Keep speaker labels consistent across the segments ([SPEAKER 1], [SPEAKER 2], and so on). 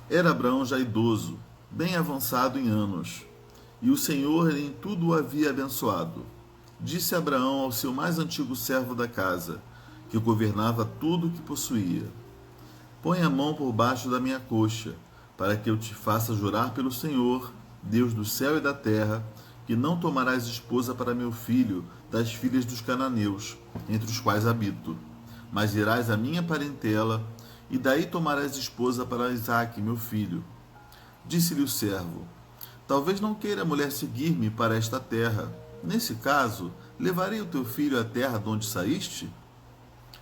[SPEAKER 1] Era Abraão já idoso, bem avançado em anos, e o Senhor em tudo o havia abençoado. Disse Abraão ao seu mais antigo servo da casa, que governava tudo o que possuía: Põe a mão por baixo da minha coxa, para que eu te faça jurar pelo Senhor, Deus do céu e da terra, que não tomarás esposa para meu filho das filhas dos cananeus, entre os quais habito, mas irás à minha parentela, e daí tomarás esposa para Isaque, meu filho. Disse-lhe o servo: Talvez não queira a mulher seguir-me para esta terra. Nesse caso, levarei o teu filho à terra de onde saíste?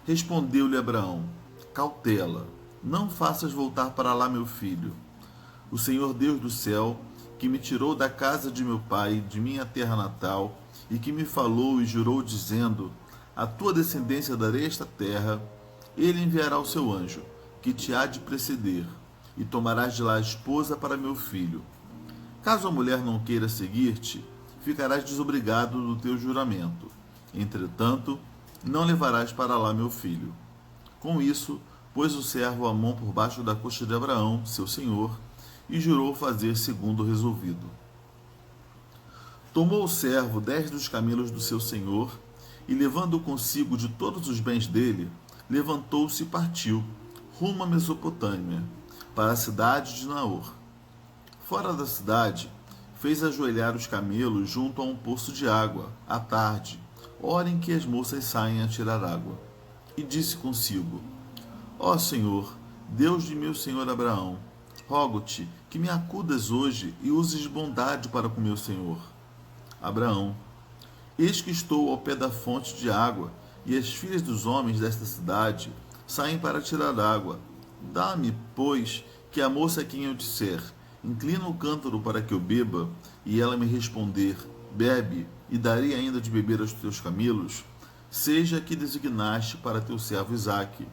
[SPEAKER 1] Respondeu-lhe Abraão: Cautela, não faças voltar para lá meu filho. O Senhor Deus do céu, que me tirou da casa de meu pai, de minha terra natal, e que me falou e jurou, dizendo: A tua descendência darei esta terra, ele enviará o seu anjo, que te há de preceder, e tomarás de lá a esposa para meu filho. Caso a mulher não queira seguir-te, ficarás desobrigado do teu juramento. Entretanto, não levarás para lá meu filho. Com isso, pôs o servo a mão por baixo da coxa de Abraão, seu senhor, e jurou fazer segundo o resolvido. Tomou o servo 10 dos camelos do seu senhor, e levando consigo de todos os bens dele, levantou-se e partiu, rumo à Mesopotâmia, para a cidade de Naor. Fora da cidade, fez ajoelhar os camelos junto a um poço de água, à tarde, hora em que as moças saem a tirar água. E disse consigo: Ó Senhor, Deus de meu senhor Abraão, rogo-te que me acudas hoje e uses bondade para com meu senhor. Abraão: Eis que estou ao pé da fonte de água, e as filhas dos homens desta cidade saem para tirar água. Dá-me, pois, que a moça a quem eu disser: Inclina o cântaro para que eu beba, e ela me responder: Bebe, e darei ainda de beber aos teus camelos, seja a que designaste para teu servo Isaque,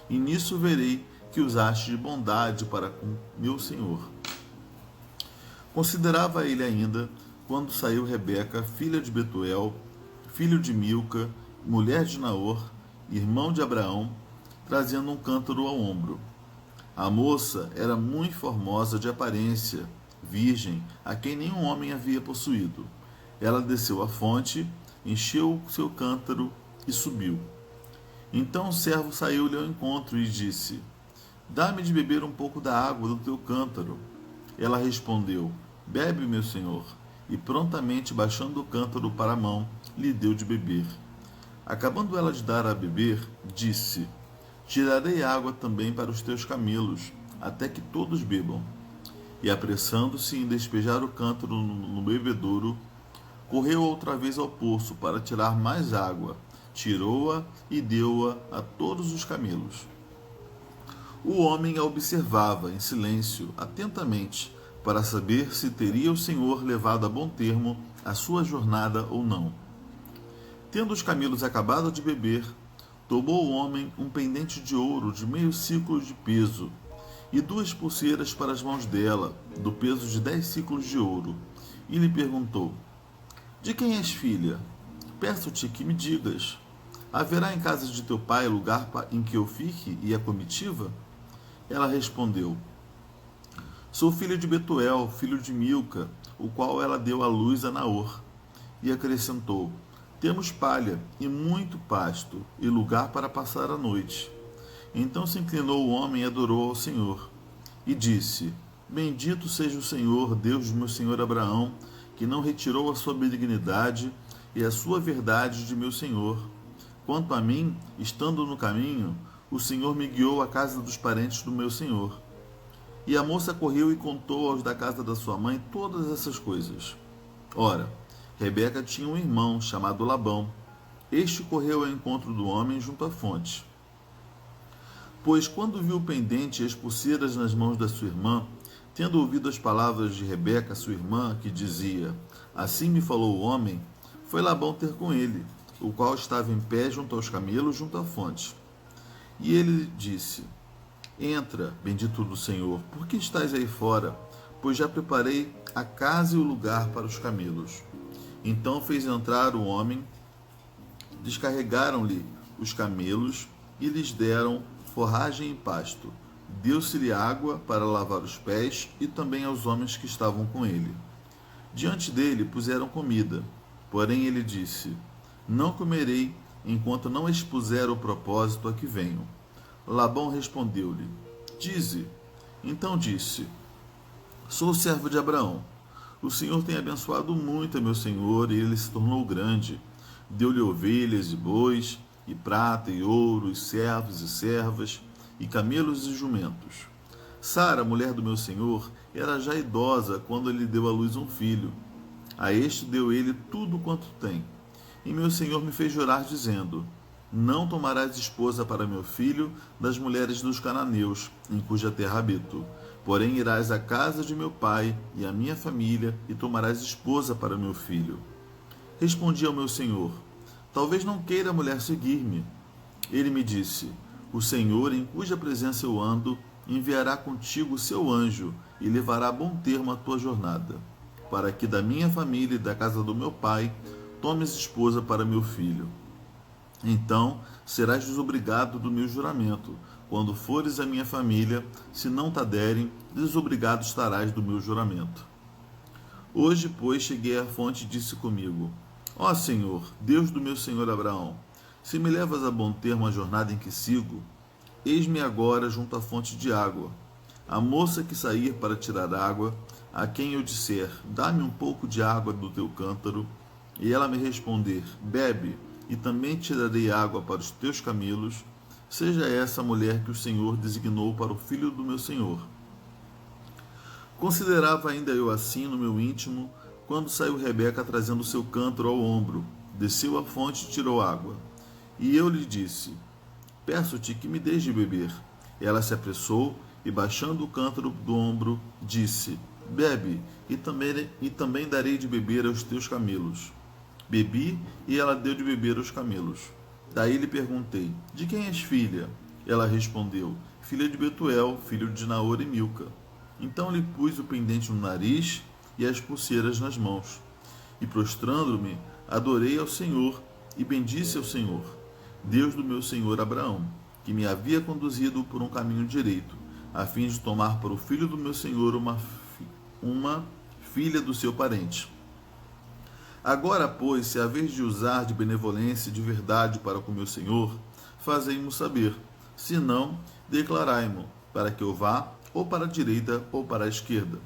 [SPEAKER 1] e nisso verei que usaste de bondade para com meu senhor. Considerava ele ainda quando saiu Rebeca, filha de Betuel, filho de Milca, mulher de Naor, irmão de Abraão, trazendo um cântaro ao ombro. A moça era muito formosa de aparência, virgem, a quem nenhum homem havia possuído. Ela desceu à fonte, encheu o seu cântaro e subiu. Então o servo saiu-lhe ao encontro e disse: Dá-me de beber um pouco da água do teu cântaro. Ela respondeu: Bebe, meu senhor. E prontamente, baixando o cântaro para a mão, lhe deu de beber. Acabando ela de dar a beber, disse: Tirarei água também para os teus camelos, até que todos bebam. E apressando-se em despejar o cântaro no bebedouro, correu outra vez ao poço para tirar mais água, tirou-a e deu-a a todos os camelos. O homem a observava em silêncio, atentamente, para saber se teria o Senhor levado a bom termo a sua jornada ou não. Tendo os camelos acabado de beber, tomou o homem um pendente de ouro de 0,5 de peso, e 2 pulseiras para as mãos dela, do peso de 10 siclos de ouro, e lhe perguntou: De quem és filha? Peço-te que me digas. Haverá em casa de teu pai lugar em que eu fique e a comitiva? Ela respondeu: Sou filha de Betuel, filho de Milca, o qual ela deu à luz a Naor. E acrescentou: Temos palha e muito pasto, e lugar para passar a noite. Então se inclinou o homem e adorou ao Senhor. E disse: Bendito seja o Senhor, Deus de meu senhor Abraão, que não retirou a sua benignidade e a sua verdade de meu senhor. Quanto a mim, estando no caminho, o Senhor me guiou à casa dos parentes do meu senhor. E a moça correu e contou aos da casa da sua mãe todas essas coisas. Ora, Rebeca tinha um irmão chamado Labão. Este correu ao encontro do homem junto à fonte. Pois quando viu o pendente e as pulseiras nas mãos da sua irmã, tendo ouvido as palavras de Rebeca, sua irmã, que dizia: Assim me falou o homem, foi Labão ter com ele, o qual estava em pé junto aos camelos, junto à fonte. E ele disse: Entra, bendito do Senhor, por que estás aí fora? Pois já preparei a casa e o lugar para os camelos. Então fez entrar o homem, descarregaram-lhe os camelos e lhes deram forragem e pasto, Deu-se-lhe água para lavar os pés e também aos homens que estavam com ele. Diante dele puseram comida, porém ele disse: Não comerei enquanto não expuser o propósito a que venho. Labão respondeu-lhe: Dize. Então disse: Sou servo de Abraão. O Senhor tem abençoado muito a meu senhor e ele se tornou grande. Deu-lhe ovelhas e bois, e prata e ouro, e servos e servas, e camelos e jumentos. Sara, mulher do meu senhor, era já idosa quando lhe deu à luz um filho. A este deu ele tudo quanto tem. E meu senhor me fez jurar, dizendo: Não tomarás esposa para meu filho das mulheres dos cananeus, em cuja terra habito. Porém irás à casa de meu pai e à minha família, e tomarás esposa para meu filho. Respondi ao meu senhor: Talvez não queira a mulher seguir-me. Ele me disse: O Senhor, em cuja presença eu ando, enviará contigo o seu anjo e levará a bom termo a tua jornada, para que da minha família e da casa do meu pai tomes esposa para meu filho. Então serás desobrigado do meu juramento. Quando fores à minha família, se não te derem, desobrigado estarás do meu juramento. Hoje, pois, cheguei à fonte e disse comigo: Ó Senhor, Deus do meu senhor Abraão, se me levas a bom termo a jornada em que sigo, eis-me agora junto à fonte de água. A moça que sair para tirar água, a quem eu disser: Dá-me um pouco de água do teu cântaro, e ela me responder: Bebe, e também te darei água para os teus camelos, seja essa a mulher que o Senhor designou para o filho do meu senhor. Considerava ainda eu assim no meu íntimo, quando saiu Rebeca trazendo o seu cântaro ao ombro, desceu à fonte e tirou água. E eu lhe disse: Peço-te que me deixes de beber. Ela se apressou e, baixando o cântaro do ombro, disse: Bebe, e também darei de beber aos teus camelos. Bebi, e ela deu de beber aos camelos. Daí lhe perguntei: De quem és filha? Ela respondeu: Filha de Betuel, filho de Naor e Milca. Então lhe pus o pendente no nariz e as pulseiras nas mãos. E prostrando-me, adorei ao Senhor e bendisse ao Senhor, Deus do meu senhor Abraão, que me havia conduzido por um caminho direito, a fim de tomar para o filho do meu senhor uma filha do seu parente. Agora, pois, se haver de usar de benevolência e de verdade para com meu senhor, fazei-mo saber. Se não, declarai-mo, para que eu vá ou para a direita ou para a esquerda.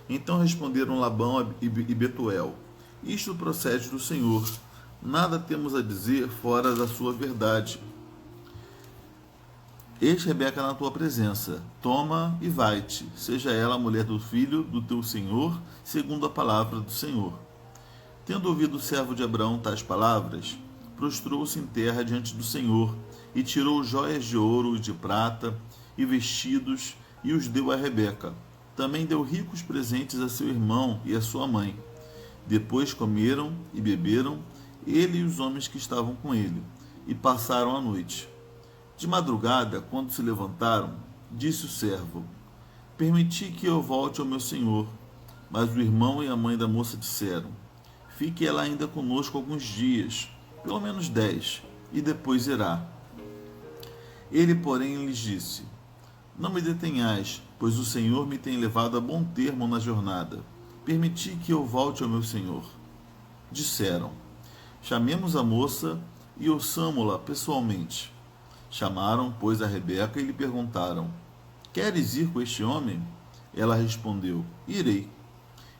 [SPEAKER 1] Então responderam Labão e Betuel: Isto procede do Senhor. Nada temos a dizer fora da sua verdade. Eis Rebeca na tua presença. Toma e vai-te. Seja ela a mulher do filho do teu senhor, segundo a palavra do Senhor. Tendo ouvido o servo de Abraão tais palavras, prostrou-se em terra diante do Senhor e tirou joias de ouro e de prata e vestidos e os deu a Rebeca. Também deu ricos presentes a seu irmão e a sua mãe. Depois comeram e beberam, ele e os homens que estavam com ele, e passaram a noite. De madrugada, quando se levantaram, disse o servo: Permiti que eu volte ao meu senhor. Mas o irmão e a mãe da moça disseram: Fique ela ainda conosco alguns dias, pelo menos 10, e depois irá. Ele, porém, lhes disse: Não me detenhais, pois o Senhor me tem levado a bom termo na jornada. Permiti que eu volte ao meu senhor. Disseram: Chamemos a moça e ouçamo-la pessoalmente. Chamaram, pois, a Rebeca e lhe perguntaram: Queres ir com este homem? Ela respondeu: Irei.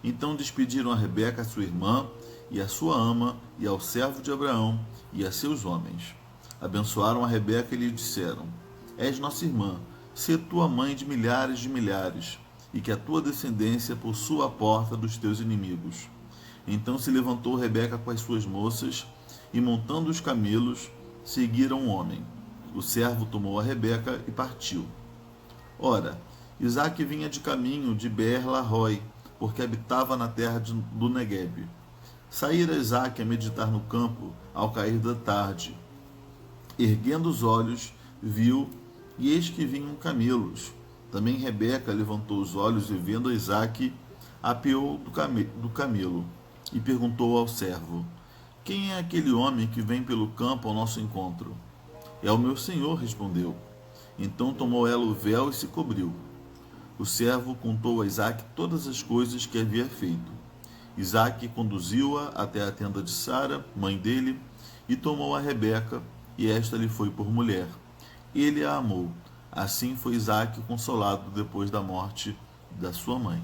[SPEAKER 1] Então despediram a Rebeca, a sua irmã, e a sua ama, e ao servo de Abraão, e a seus homens. Abençoaram a Rebeca e lhe disseram: És nossa irmã, sê tua mãe de milhares, e que a tua descendência possua a porta dos teus inimigos. Então se levantou Rebeca com as suas moças, e montando os camelos, seguiram o homem. O servo tomou a Rebeca e partiu. Ora, Isaque vinha de caminho de Beer-Lahai, porque habitava na terra do Neguebe. Saíra Isaque a meditar no campo ao cair da tarde. Erguendo os olhos, viu, e eis que vinham camelos. Também Rebeca levantou os olhos e, vendo Isaque, apeou do camelo e perguntou ao servo: Quem é aquele homem que vem pelo campo ao nosso encontro? É o meu senhor, respondeu. Então tomou ela o véu e se cobriu. O servo contou a Isaque todas as coisas que havia feito. Isaque conduziu-a até a tenda de Sara, mãe dele, e tomou a Rebeca, e esta lhe foi por mulher. Ele a amou. Assim foi Isaque consolado depois da morte da sua mãe.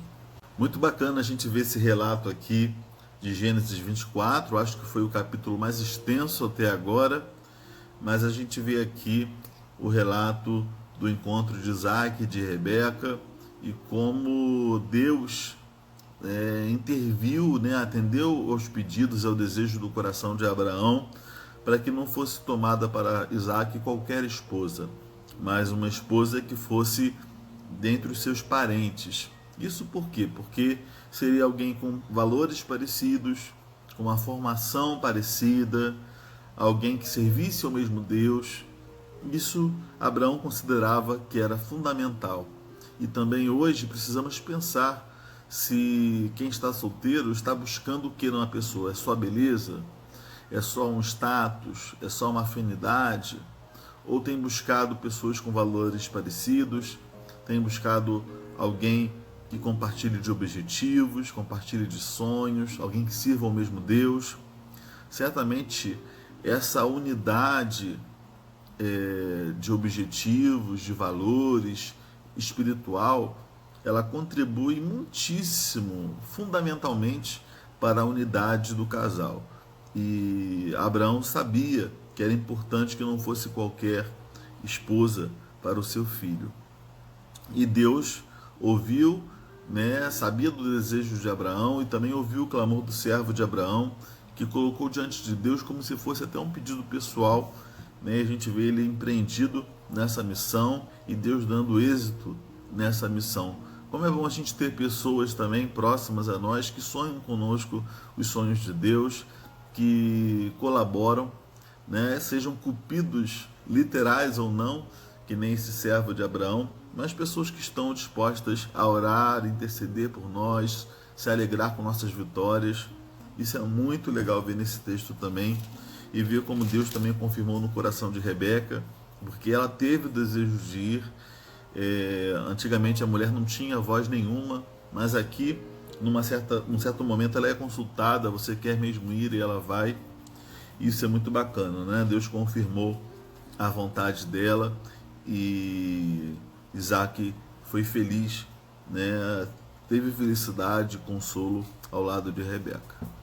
[SPEAKER 1] Muito bacana a gente ver esse relato aqui de Gênesis 24. Acho que foi o capítulo mais extenso até agora, mas a gente vê aqui o relato do encontro de Isaque e de Rebeca e como Deus interviu, atendeu aos pedidos e ao desejo do coração de Abraão para que não fosse tomada para Isaque qualquer esposa, mas uma esposa que fosse dentre os seus parentes. Isso por quê? Porque seria alguém com valores parecidos, com uma formação parecida, alguém que servisse ao mesmo Deus. Isso Abraão considerava que era fundamental. E também hoje precisamos pensar se quem está solteiro está buscando o que numa pessoa? É só beleza? É só um status? É só uma afinidade? Ou tem buscado pessoas com valores parecidos? Tem buscado alguém que compartilhe de objetivos, compartilhe de sonhos, alguém que sirva ao mesmo Deus? Certamente essa unidade de objetivos, de valores, espiritual, ela contribui muitíssimo, fundamentalmente, para a unidade do casal. E Abraão sabia que era importante que não fosse qualquer esposa para o seu filho. E Deus ouviu, sabia do desejo de Abraão e também ouviu o clamor do servo de Abraão, que colocou diante de Deus como se fosse até um pedido pessoal. A gente vê ele empreendido nessa missão e Deus dando êxito nessa missão. Como é bom a gente ter pessoas também próximas a nós que sonham conosco os sonhos de Deus, que colaboram, sejam cupidos literais ou não, que nem esse servo de Abraão, mas pessoas que estão dispostas a orar, interceder por nós, se alegrar com nossas vitórias. Isso é muito legal ver nesse texto também, e ver como Deus também confirmou no coração de Rebeca, porque ela teve o desejo de ir. Antigamente a mulher não tinha voz nenhuma, mas aqui, num certo momento, ela é consultada: você quer mesmo ir? E ela vai. Isso é muito bacana, Deus confirmou a vontade dela e Isaque foi feliz, teve felicidade e consolo ao lado de Rebeca.